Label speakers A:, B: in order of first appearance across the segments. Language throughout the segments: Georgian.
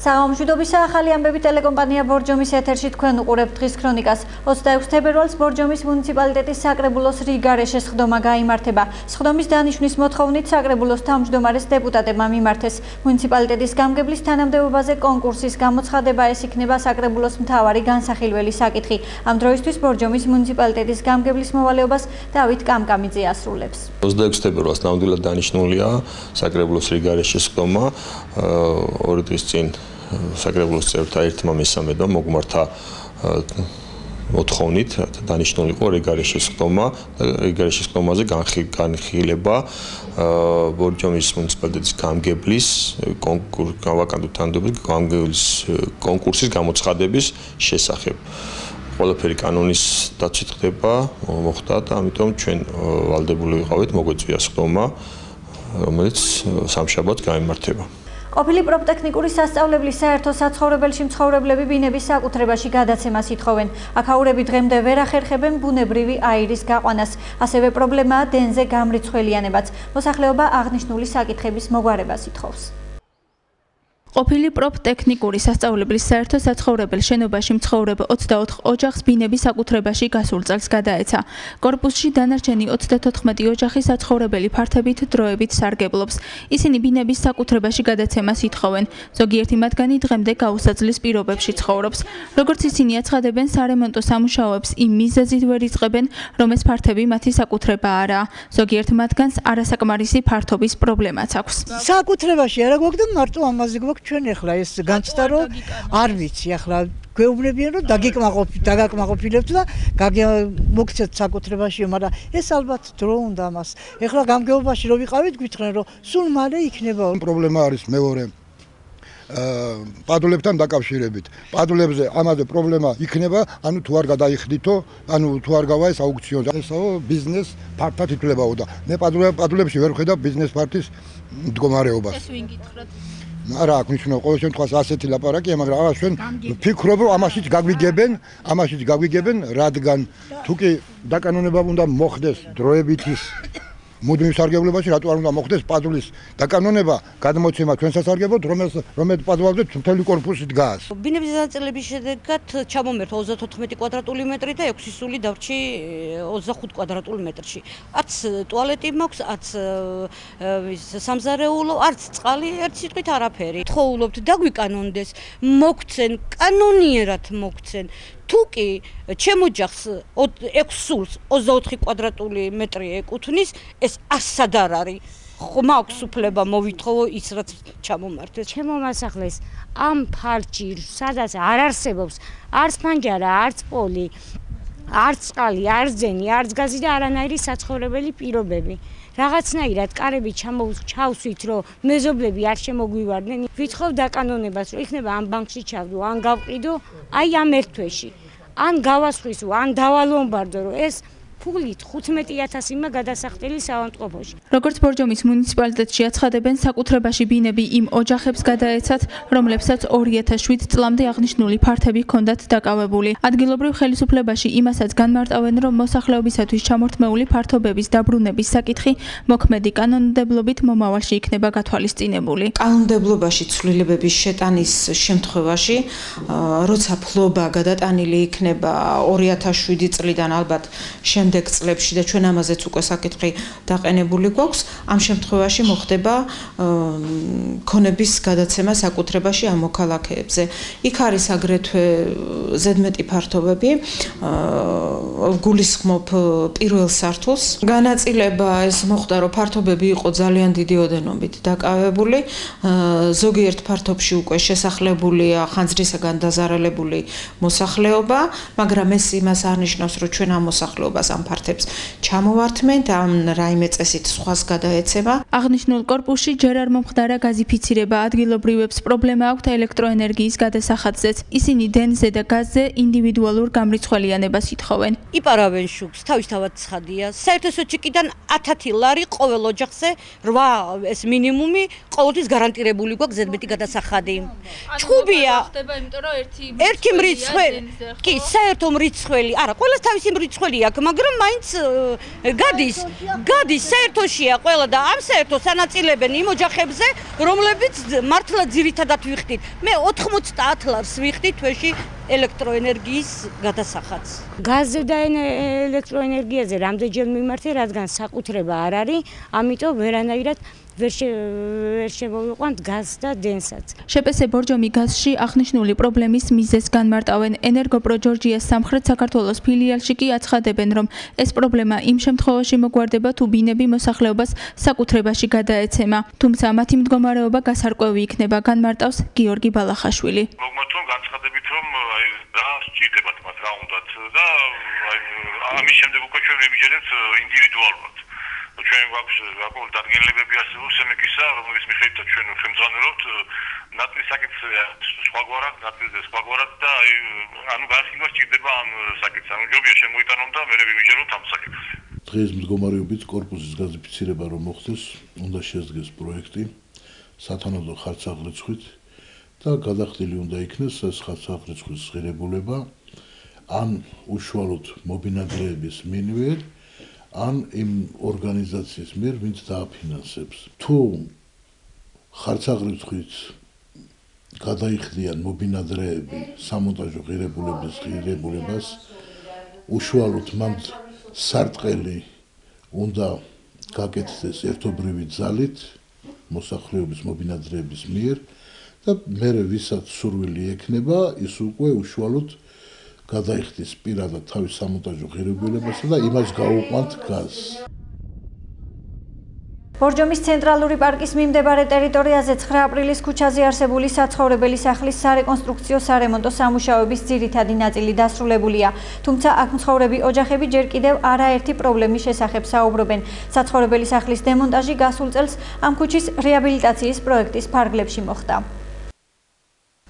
A: საღამოშვიდობისა ახალი ამბები ტელეკომპანია ბორჯომის ეთერში თქვენ უყურებთ დღის ქრონიკას. 26 თებერვალს ბორჯომის მუნიციპალიტეტის საკრებულოს რიგარეშე სხდომა გაიმართება. სხდომის დანიშვნის მოთხოვნით საკრებულოს თავმჯდომარეს დეპუტატებმა მიმართეს. მუნიციპალიტეტის გამგებლის თანამდებობაზე კონკურსის გამოცხადება ეს იქნება საკრებულოს მთავარი განსახილველი საკითხი. ამ დროისთვის ბორჯომის მუნიციპალიტეტის გამგებლის მოვალეობას დავით კამკამიძე ასრულებს.
B: 26 თებერვალს ნამდვილად დანიშნულია საკრებულოს რიგარეშე სხდომა. ორი დღის წინ საკრებულოს წევრთა ერთმა მესამედმა მოგმართა მოთხოვნით დანიშნული იყო რიგარეშე სხდომა. რიგარეშე სხდომაზე განხილება ბორჯომის მუნიციპალიტეტის გამგებლის ვაკანტურ თანამდებობის გამგებლის კონკურსის გამოცხადების შესახებ. ყველაფერი კანონის დაცვით ხდება, მოხდა და ამიტომ ჩვენ ვალდებული ვიყავით მოგვეწვია სხდომა, რომელიც სამშაბათს გაიმართება.
A: ყოფილი პროფტექნიკური სასწავლებლის საერთო საცხოვრებელში მცხოვრებლები ბინების საკუთრებაში გადაცემას ითხოვენ. აქაურები დღემდე ვერ ახერხებენ ბუნებრივი აირის გაყვანას. ასევე პრობლემაა დენზე გამრიცხველიანებაც. მოსახლეობა აღნიშნული საკითხების მოგვარებას ითხოვს. ყოფილი პროფტექნიკური სასწავლებლის საერთო საცხოვრებელ შენობაში მცხოვრებ 24 ოჯახს ბინების საკუთრებაში გასულ წელს გადაეცა. კორპუსში დანარჩენი 34 ოჯახი საცხოვრებელი ფართებით დროებით სარგებლობს. ისინი ბინების საკუთრებაში გადაცემას ითხოვენ. ზოგიერთი მათგანი დღემდე გაუსაძლეს პირობებში ცხოვრობს. როგორც ისინი აცხადებენ, სარემონტო სამუშაოებს იმ მიზეზით ვერ იწყებენ, რომ ეს ფართები მათი საკუთრება არაა. ზოგიერთ მათგანს არასაკმარისი ფართობის პრობლემაც აქვს.
C: საკუთრებაში არა გვაქვს და მარტო ამაზე გვაქვს. ჩვენ ახლა ეს განცდა რომ არ ვიცი ახლა გვეუბნებიან რომ დაგაკმაყოფილებთ და მოგცეთ საკუთრებაში, მაგრამ ეს ალბათ დრო უნდა ამას. ახლა გამგეობაში რომ ვიყავით გვითხრენ რომ სულ მალე იქნება.
D: პრობლემა არის მეორე პადულებთან დაკავშირებით. პადულებზე ამაზე პრობლემა იქნება, ანუ თუ არ გადაიხდითო, ანუ თუ არ გავა ეს აუქციონი. ესაო ბიზნეს ფაქტად ითვლებაო და მე პადულებში ვერ ვხედავ ბიზნეს ფაქტის მდგომარეობას.
A: ეს ვინ გითხრათ?
D: არა, აქ ნიშნავს ყოველ შემთხვევაში ასეთი ლაპარაკია, მაგრამ აღარ ჩვენ ვფიქრობ, რომ ამაშიც გაგვიგებენ, რადგან თუ კი დაკანონება უნდა მოხდეს დროებით ის მუდმივ სარგებლობაში, რატო არ უნდა მოხდეს პადულის დაკანონება, გადმოცემა ჩვენ სასარგებლოდ, რომელიც პადულებზე მთელი კორპუსი დგას.
E: ბინების დანაწილების შედეგად ჩამომერთა 34 კვადრატული მეტრი და 6 სული დარჩი 25 კვადრატულ მეტრში. არც ტუალეტი მაქვს, არც სამზარეულო, არც წყალი, ერთ სიტყვით არაფერი. თხოვულობთ დაგვიკანონდეს, მოგცენ, კანონიერად მოგცენ. თუ კი ჩემ ოჯახს 6 სულს 24 კვადრატული მეტრი ეკუთვნის, ეს ასად არ არის. მაქვს უფლება მოვითხოვო ის რაც ჩამომართეს.
F: ჩემო მასახლეს ამ ფარჩი, სადაც არ არსებობს არც ფანჯარა, არც პოლი, არც წყალი, არც ძენი, არც გაზი და არანაირი საცხოვრებელი პირობები. რაღაცნაირად კარები ჩავსვით, რომ მეზობლები არ შემოგვივარდნენ. ვითხოვ დაკანონებას, რომ იქნება ამ ბანკში ჩავდო, ან გავყიდო, აი ამ ერთ თვეში. ან გავასხვისო, ან დავალომბარდო, რომ ეს ფულით 15,000-მა გადასახდელი საავადმყოფოში.
A: როგორც ბორჯომის მუნიციპალიტეტში აცხადებენ, საკუთრებაში ბინები იმ ოჯახებს გადაეცათ, რომლებსაც 2007 წლამდე აღნიშნული ფართები ჰქონდათ დაკავებული. ადგილობრივ ხელისუფლებაში იმასაც განმარტავენ, რომ მოსახლეობისათვის ჩამორთმეული ფართობების დაბრუნების საკითხი მოქმედი კანონმდებლობით მომავალში იქნება გათვალისწინებული.
G: კანონმდებლობაში ცვლილებების შეტანის შემთხვევაში, როცა ფლობა გადატანილი იქნება 2007 წლიდან ალბათ შემდეგ წლებში და ჩვენ ამაზეც უკვე საკითხი დაყენებული გვაქვს, ამ შემთხვევაში მოხდება ქონების გადაცემა საკუთრებაში ამ მოქალაქეებზე. იქ არის აგრეთვე ზედმეტი ფართობები, გულისხმობ პირველ სართულს. განაწილება ეს მოხდა, რომ ფართობები იყო ძალიან დიდი ოდენობით დაკავებული, ზოგიერთ ფართობში უკვე შესახლებულია ხანძრისაგან დაზარალებული მოსახლეობა, მაგრამ ეს იმას არ ნიშნავს, რომ ჩვენ ამ მოსახლეობას ამ ფართებს ჩამოვართმენთ, ამ რაიმე წესით სხვას გადაეცემა.
A: აღნიშნულ კორპუსში ჯერ არ მომხდარა გაზიფიცირება, ადგილობრივებს პრობლემა აქვთ ელექტროენერგიის გადასახადზეც. ისინი დენზე და გაზზე ინდივიდუალურ გამრიცხველიანებას ითხოვენ.
E: იპარავენ შუქს, თავისთავად ცხადია. საერთო კიდან 1000 ლარი ყოველ ოჯახზე 8 ეს მინიმუმი ყოველთვის გარანტირებული გვაქვს ზედმეტი გადასახადი. ჩხუბია ხდება, იმიტომ რომ ერთი მრიცხველი, კი, საერთო მრიცხველი, არა, ყველას თავისი მრიცხველი აქვს, მაგრამ მაინც გადის საერთოშია ყველა და ამ საერთოს ანაწილებენ იმ ოჯახებზე, რომლებიც მართლა ძირითადად ვიხდით. მე 90 ლარს ვიხდით თვეში ელექტროენერგიის გადასახადს.
F: გაზზე და ელექტროენერგიაზე რამდენჯერ მიმართე, რადგან საკუთრება არ არის, ამიტომ ვერანაირად ვერ შემოვიყვანთ გაზს და დენსაც.
H: შპს ბორჯომი გაზში აღნიშნული პრობლემის მიზეზს განმარტავენ. ენერგოპრო ჯორჯიას სამხრეთ საქართველოს ფილიალში კი აცხადებენ, რომ ეს პრობლემა იმ შემთხვევაში მოგვარდება, თუ ბინები მოსახლეობას საკუთრებაში გადაეცემა. თუმცა მათი მდგომარეობა გასარკვევი იქნება, განმარტავს გიორგი ბალახაშვილი.
I: მოგმართონ განცხადებით, რომ რა სჭირდებათ მათ, რა უნდათ და ამის შემდეგ უკვე ჩვენ ვიმიჯერებთ ინდივიდუალურად. ჩვენ გვაქვს აკოლ დადგენილებები არსებობს ემეკისა, რომლის მიხედვითაც ჩვენ ხელმძღვანელობთ ნაწილი საკითხია სხვაგვარად, ნაწილი სხვაგვარად და ანუ განხილვა სჭირდება ამ საკითხს. ანუ ჯობია შემოიტანონ და მე ვიმიჯეროთ ამ საკითხს.
J: დღეს მდგომარეობით კორპუსის გაზიფიცირება რომ მოხდეს, უნდა შედგეს პროექტი სათანადო ხარცაღრიცხვით და გადახდილი უნდა იქნეს ეს ხარცაღრიცხვის ღირებულება ან უშუალოდ მობინადრეების მიერ ან იმ ორგანიზაციის მიერ, ვინც დააფინანსებს. თუ ხარცაღრიცხვით გადაიხდიან მობინადრეები სამონტაჟო ღირებულებას, უშუალოდ მან სარტყელი უნდა გაკეთდეს ერთობრივი ძალით მოსახლეობის მობინადრეების მიერ და მერე ვისაც სურვილი ექნება, ის უკვე უშუალოდ გადაიხდის პირადად თავის სამონტაჟო ღირებულებასა და იმას გაუყვანთ გაზს.
A: ბორჯომის ცენტრალური პარკის მიმდებარე ტერიტორიაზე 9 აპრილის ქუჩაზე არსებული საცხოვრებელი სახლის სარეკონსტრუქციო სარემონტო სამუშაოების ძირითადი ნაწილი დასრულებულია. თუმცა აქ მცხოვრები ოჯახები ჯერ კიდევ არაერთი პრობლემის შესახებ საუბრობენ. საცხოვრებელი სახლის დემონტაჟი გასულ წელს ამ ქუჩის რეაბილიტაციის პროექტის ფარგლებში მოხდა.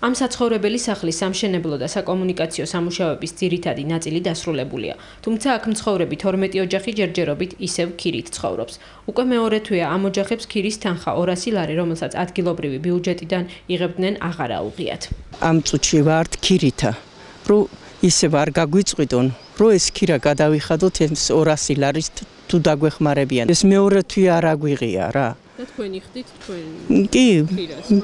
K: ამ საცხოვრებელი სახლის სამშენებლო და საკომუნიკაციო სამუშაოების ძირითადი ნაწილი დასრულებულია. თუმცა აქ მცხოვრები 12 ოჯახი ჯერჯერობით ისევ ქირით ცხოვრობს. უკვე მეორე თვეა ამ ოჯახებს ქირის თანხა 200 ლარი, რომელსაც ადგილობრივი ბიუჯეტიდან იღებდნენ, აღარ აუღიათ.
L: ამ წუთში ვართ ქირითა, რომ ისევ არ გაგვიწყვიტონ, რომ ეს ქირა გადავიხადოთ ეს 200 ლარის თუ დაგვეხმარებიან. ეს მეორე თვე არ აგვიღია რა.
K: და თქვენი ხდით თქვენ?
L: კი,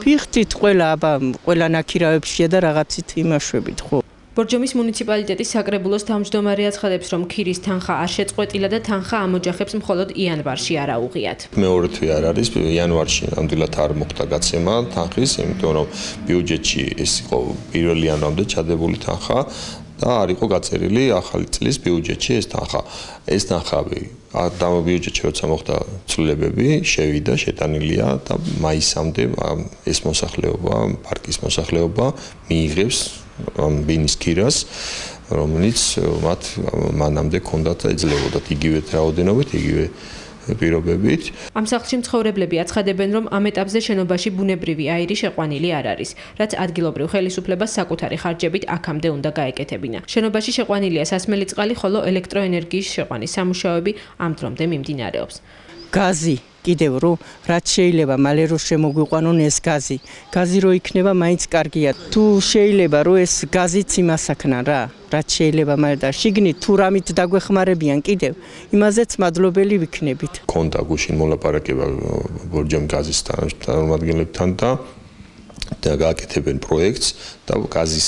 L: ვიხდით ყველა, აბა ყველა ნაქირავებშია და რაღაცით იმაშვებით, ხო.
K: ბორჯომის მუნიციპალიტეტის საკრებულოს თავმჯდომარე აცხადებს, რომ ქირის თანხა არ შეწყვეტილა და თანხა ამ ოჯახებს მხოლოდ იანვარში არ აუღიათ.
B: მეორე თვე არ არის, იანვარში ნამდვილად არ მოხდა გაცემა თანხის, იმიტომ რომ ბიუჯეტში ეს იყო 1 იანვრამდე ჩადებული თანხა და არ იყო გაწერილი ახალი წლის ბიუჯეტში ეს თანხა. ეს თანხავი ამ ბიუჯეტში როცა მოხდა ცვლილებები, შევიდა, შეტანილია და მაისამდე ეს მოსახლეობა, პარკის მოსახლეობა მიიღებს ამ ბინის ქირას, რომელიც მათ მანამდე ჰქონდათ ეძლებოდათ იგივე რაოდენობით, იგივე პირობებით.
K: ამ სახლში მცხოვრებლები აცხადებენ, რომ ამ ეტაპზე შენობაში ბუნებრივი აირი შეყვანილი არ არის, რაც ადგილობრივ ხელისუფლებას საკუთარი ხარჯებით აქამდე უნდა გაეკეთებინა. შენობაში შეყვანილია სასმელი წყალი, ხოლო ელექტროენერგიის შეყვანის სამუშაოები ამ დრომდე მიმდინარეობს.
L: გაზი კიდევ რომ რაც შეიძლება მალე რომ შემოგვიყვანონ ეს გაზი. გაზი რო იქნება მაინც კარგია. თუ შეიძლება რომ ეს გაზიც იმასაკნა რა. რაც შეიძლება მალე და შიგნით თუ რამით დაგვეხმარებიან კიდევ იმაზეც მადლობელი ვიქნებით.
B: კონდა გუშინ მოლაპარაკება ბორჯომ გაზის წარმომადგენლებთან და გააკეთებენ პროექტს და გაზის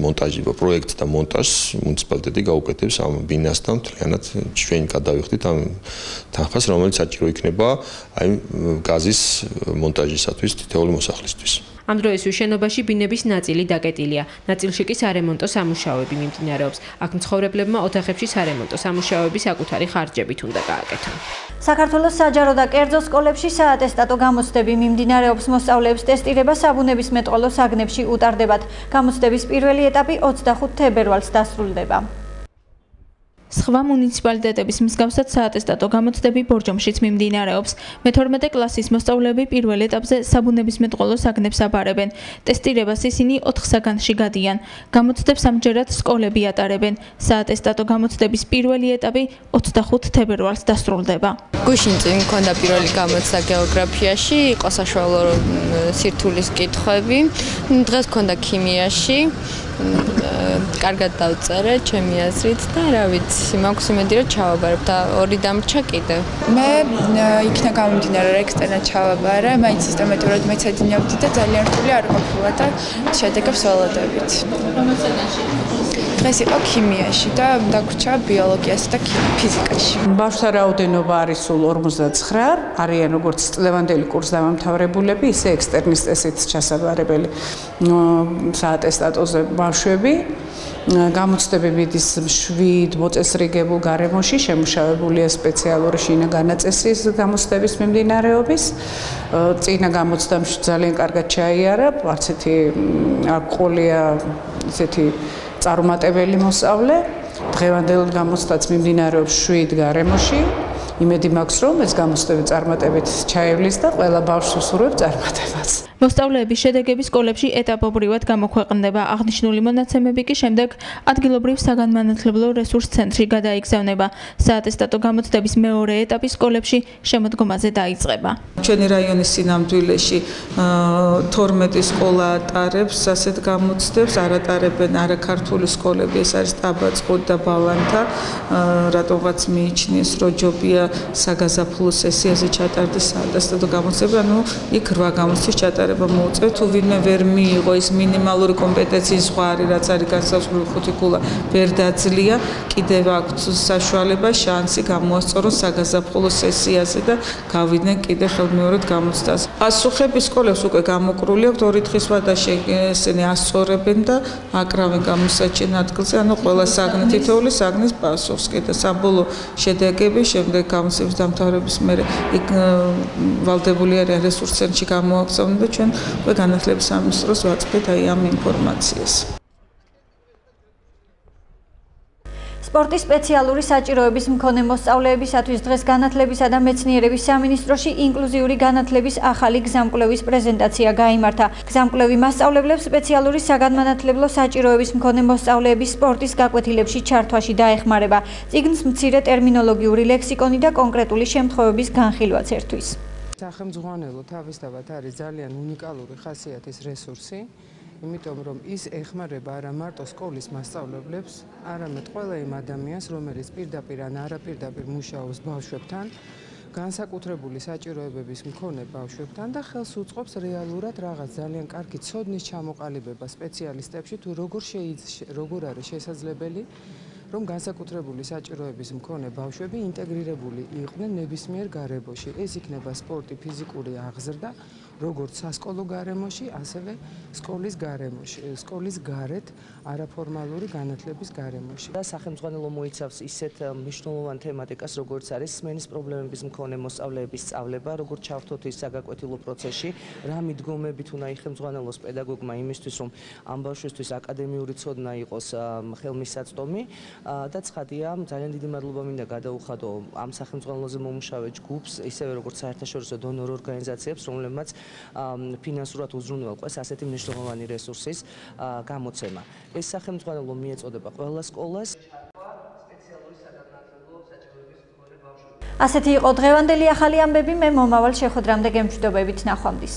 B: მონტაჟი პროექტს და მონტაჟს მუნიციპალიტეტი გაუკეთებს ამ ბინასთან მთლიანად ჩვენ გადავიხდით ამ თანხას, რომელიც საჭირო იქნება აი გაზის მონტაჟისათვის თითოეული მოსახლისთვის.
K: ამ დროისთვის შენობაში ბინების ნაწილი დაკეტილია, ნაწილში კი სარემონტო სამუშაოები მიმდინარეობს. აქ მცხოვრებლებმა ოთახებში სარემონტო სამუშაოები საკუთარი ხარჯებით უნდა გააკეთონ.
A: საქართველოს საჯარო და კერძო სკოლებში საატესტატო გამოცდები მიმდინარეობს. მოსწავლეებს ტესტირება საბუნებისმეტყველო საგნებში უტარდებათ. გამოცდების პირველი ეტაპი 25 თებერვალს დასრულდება.
H: სხვა მუნიციპალიტეტების მსგავსად საატესტატო გამოცდები ბორჯომშიც მიმდინარეობს. მე-12 კლასის მოსწავლეები პირველ ეტაპზე საბუნებისმეტყველო საგნებს აბარებენ. ტესტირებას ისინი 4 საგანში გადიან. გამოცდებს ამჯერად სკოლები ატარებენ. საატესტატო გამოცდების პირველი ეტაპი 25 თებერვალს დასრულდება.
M: გუშინ წინ მქონდა პირველი გამოცდა გეოგრაფიაში, იყო საშუალო სირთულის კითხვები. დღეს მქონდა ქიმიაში. კარგად დავწერე ჩემი აზრით და რა ვიცი, მაქვს იმედი რომ ჩავაბარებ და ორი დამრჩა კიდევ.
N: მე იქნა გამომდინარე რა ექსტერნად ჩავაბარე, მაინც სისტემატურად მეცადინებდი და ძალიან რთული არ ყოფილა და შედეგებს ველოდებით. დღეს იყო ქიმიაში და დაგვრჩა ბიოლოგიასა და ფიზიკაში.
O: ბავშვთა რაოდენობა არის სულ 59, არიან როგორც წლევანდელი კურსდამამთავრებულები, ისე ექსტერნის წესით ჩასაბარებელი საატესტატოზე ბავშვები. გამოცდები მიდის 7 მოწესრიგებულ გარემოში, შემუშავებულია სპეციალური შინაგანაწესის გამოცდების მიმდინარეობის. წინა გამოცდამში ძალიან კარგად ჩაიარა, არც ერთი არ ყოლია ესეთი წარუმატებელი მოსწავლე. დღევანდელ გამოცდაც მიმდინარეობს 7 გარემოში. იმედი მაქვს, რომ ეს გამოცდები წარმატებით ჩაევლის და ყველა ბავშვს უსურვებ წარმატებას.
H: მოსწავლეების შედეგები სკოლებში ეტაპობრივად გამოქვეყნდება. აღნიშნული მონაცემები კი შემდეგ ადგილობრივ საგანმანათლებლო რესურს ცენტრში გადაიგზავნება. საატესტატო გამოცდების მეორე ეტაპი სკოლებში შემოდგომაზე დაიწყება.
O: ჩვენი რაიონის სინამდვილეში 12 სკოლა ატარებს ასეთ გამოცდებს, არ ატარებენ არაქართული სკოლები, ეს არის ტაბაწყო და ბალანთა, რატომღაც მიიჩნიეს, რომ ჯობია საგაზაფხულო სესიაზე ჩატარდეს საატესტატო გამოცდები, ანუ იქ 8 გამოცდის ჩატარება მოუწევთ, თუ ვინმე ვერ მიიღო ის მინიმალური კომპეტენციის ზღვარი, რაც არის განსაზღვრული 5 ქულა, ვერ დაძლია, კიდევ აქვთ საშუალება, შანსი გამოასწორონ საგაზაფხულო სესიაზე და გავიდნენ კიდევ ხელმეორედ გამოცდას. პასუხები სკოლებს უკვე გამოკრული აქვს, 2 დღის ვადაში ესენი ასწორებენ და აკრავენ გამოსაჩენ ადგილზე, ანუ ყველა საგნი თითოეული საგნის პასუხს კი და საბოლოო შედეგები შემდეგ გამოცდების დამთავრების მერე ვალდებული არის რესურს ცენტრში გამოაგზავნა და ჩვენ უკვე განათლების სამინისტროს ვაწყდით აი ამ ინფორმაციას.
A: სპორტის სპეციალური საჭიროების მქონე მოსწავლეებისათვის დღეს განათლებისა და მეცნიერების სამინისტროში ინკლუზიური განათლების ახალი გზამკვლევის პრეზენტაცია გაიმართა. გზამკვლევი მასწავლებლებს სპეციალური საგანმანათლებლო საჭიროების მქონე მოსწავლეების სპორტის გაკვეთილებში ჩართვაში დაეხმარება. წიგნს მცირე ტერმინოლოგიური ლექსიკონი და კონკრეტული შემთხვევების განხილვაც ერთვის.
P: სახელმძღვანელო თავისთავად არის ძალიან უნიკალური ხასიათის რესურსი. იმიტომ რომ ის ეხმარება არა მარტო სკოლის მასწავლებლებს, არამედ ყველა იმ ადამიანს, რომელიც პირდაპირ ან არაპირდაპირ მუშაობს ბავშვებთან, განსაკუთრებული საჭიროებების მქონე ბავშვებთან და ხელს უწყობს რეალურად რაღაც ძალიან კარგი ცოდნის ჩამოყალიბება სპეციალისტებში, თუ როგორ არის შესაძლებელი, რომ განსაკუთრებული საჭიროების მქონე ბავშვები ინტეგრირებული იყვნენ ნებისმიერ გარემოში. ეს იქნება სპორტი, ფიზიკური აღზრდა, როგორც სასკოლო გარემოში, ასევე სკოლის გარემოში, სკოლის გარეთ არაფორმალური განათლების გარემოში.
Q: და სახელმძღვანელო მოიცავს ისეთ მნიშვნელოვან თემატიკას, როგორც არის სმენის პრობლემების მქონე მოსწავლეების სწავლება, როგორც ჩავთოთ ის საგაკვეთილო პროცესში, რა მიდგომებით უნდა იხელმძღვანელოს პედაგოგმა იმისთვის, რომ ამ ბავშვისთვის აკადემიური ცოდნა იყოს ხელმისაწვდომი და ცხადია, ძალიან დიდი მადლობა მინდა გადაუხადო ამ სახელმძღვანელოზე მომუშავე ჯგუფს, ისევე როგორც საერთაშორისო დონორ ორგანიზაციებს, რომლებმაც ფინანსურად უზრუნველყვეს ასეთი მნიშვნელოვანი რესურსის გამოცემა. ეს სახელმძღვანელო მიეწოდება ყველა სკოლას.
A: ასეთი იყო დღევანდელი ახალი ამბები, მე მომავალ შეხვედრამდე გემშვიდობებით, ნახვამდის.